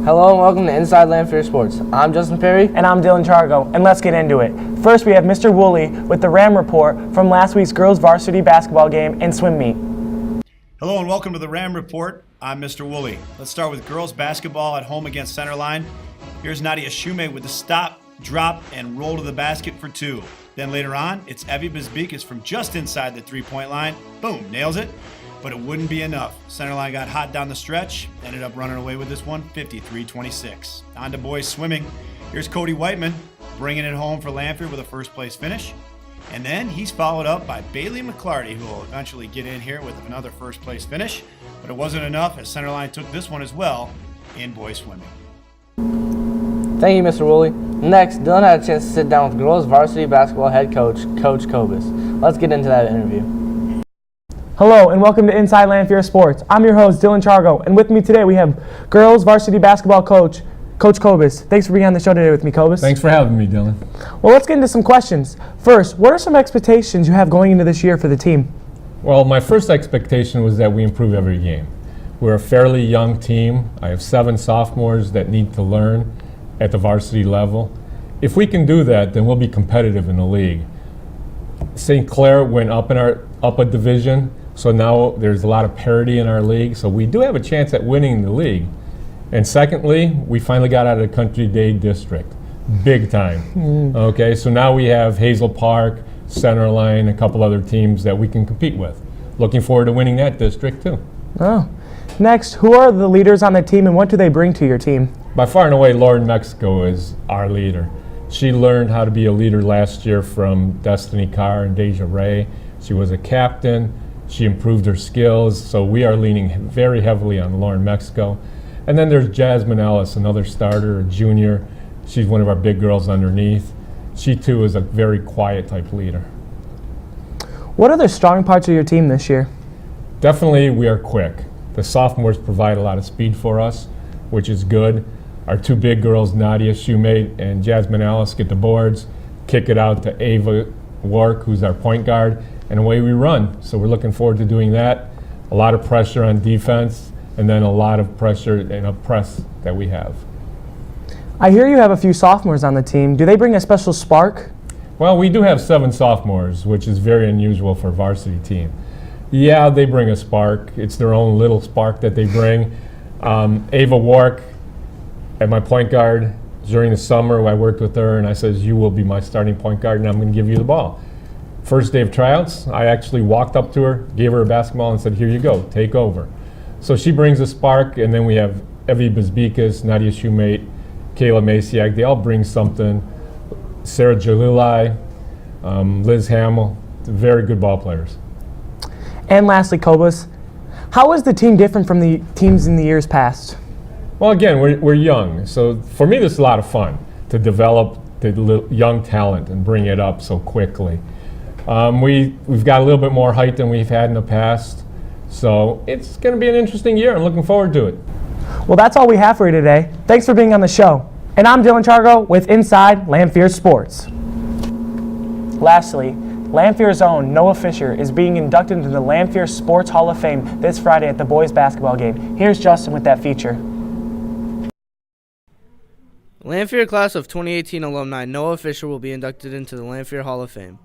Hello and welcome to Inside Lamphere Sports. I'm Justin Perry. And I'm Dylan Chargo, and let's get into it. First, we have Mr. Woolley with the Ram Report from last week's girls varsity basketball game and swim meet. Hello and welcome to the Ram Report. I'm Mr. Woolley. Let's start with girls basketball at home against Centerline. Here's Nadia Shumate with the stop, drop, and roll to the basket for two. Then later on, it's Evie Bizbekis from just inside the three-point line. Boom, nails it. But it wouldn't be enough. Centerline got hot down the stretch, ended up running away with this one, 53-26. On to boys swimming. Here's Cody Whiteman bringing it home for Lamphere with a first-place finish. And then he's followed up by Bailey McClarty, who will eventually get in here with another first-place finish. But it wasn't enough as Centerline took this one as well in boys swimming. Thank you, Mr. Woolley. Next, Dylan had a chance to sit down with girls varsity basketball head coach, Coach Kobus. Let's get into that interview. Hello and welcome to Inside Lamphere Sports. I'm your host, Dylan Chargo, and with me today we have girls varsity basketball coach, Coach Kobus. Thanks for being on the show today with me, Kobus. Thanks for having me, Dylan. Well, let's get into some questions. First, what are some expectations you have going into this year for the team? Well, my first expectation was that we improve every game. We're a fairly young team. I have 7 sophomores that need to learn at the varsity level. If we can do that, then we'll be competitive in the league. St. Clair went up a division, so now there's a lot of parity in our league, so we do have a chance at winning the league. And secondly, we finally got out of the Country Day District, big time. Okay, so now we have Hazel Park, Centerline, a couple other teams that we can compete with. Looking forward to winning that district too. Oh. Next, who are the leaders on the team and what do they bring to your team? By far and away, Lauren Mexico is our leader. She learned how to be a leader last year from Destiny Carr and Deja Ray. She was a captain. She improved her skills, so we are leaning very heavily on Lauren Mexico. And then there's Jasmine Ellis, another starter, a junior. She's one of our big girls underneath. She too is a very quiet type leader. What are the strong parts of your team this year? Definitely we are quick. The sophomores provide a lot of speed for us, which is good. Our 2 big girls, Nadia Shumate and Jasmine Ellis, get the boards, kick it out to Ava Wark, who's our point guard, and away we run. So we're looking forward to doing that. A lot of pressure on defense, and then a lot of pressure in a press that we have. I hear you have a few sophomores on the team. Do they bring a special spark? Well, we do have 7 sophomores, which is very unusual for a varsity team. Yeah, they bring a spark. It's their own little spark that they bring. Ava Wark, at my point guard, during the summer I worked with her and I said, you will be my starting point guard and I'm going to give you the ball. First day of tryouts, I actually walked up to her, gave her a basketball and said, here you go, take over. So she brings a spark, and then we have Evie Bizbekis, Nadia Shumate, Kayla Masiak. They all bring something. Sarah Jalilai, Liz Hamill, very good ball players. And lastly, Kobus, how is the team different from the teams in the years past? Well, again, we're young, so for me this is a lot of fun to develop the young talent and bring it up so quickly. We've got a little bit more height than we've had in the past, so it's going to be an interesting year. I'm looking forward to it. Well, that's all we have for you today. Thanks for being on the show. And I'm Dylan Chargo with Inside Lamphere Sports. Lastly, Lamphere's own Noah Fisher is being inducted into the Lamphere Sports Hall of Fame this Friday at the boys basketball game. Here's Justin with that feature. Lamphere class of 2018 alumni Noah Fisher will be inducted into the Lamphere Hall of Fame.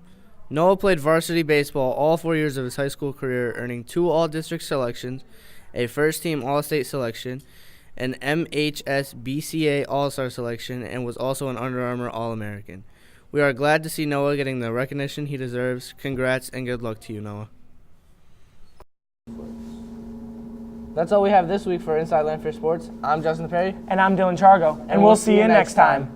Noah played varsity baseball all 4 years of his high school career, earning 2 all-district selections, a first-team all-state selection, an MHSBCA All-Star selection, and was also an Under Armour All-American. We are glad to see Noah getting the recognition he deserves. Congrats and good luck to you, Noah. That's all we have this week for Inside Lamphere Sports. I'm Justin Perry. And I'm Dylan Chargo. And we'll see you next time.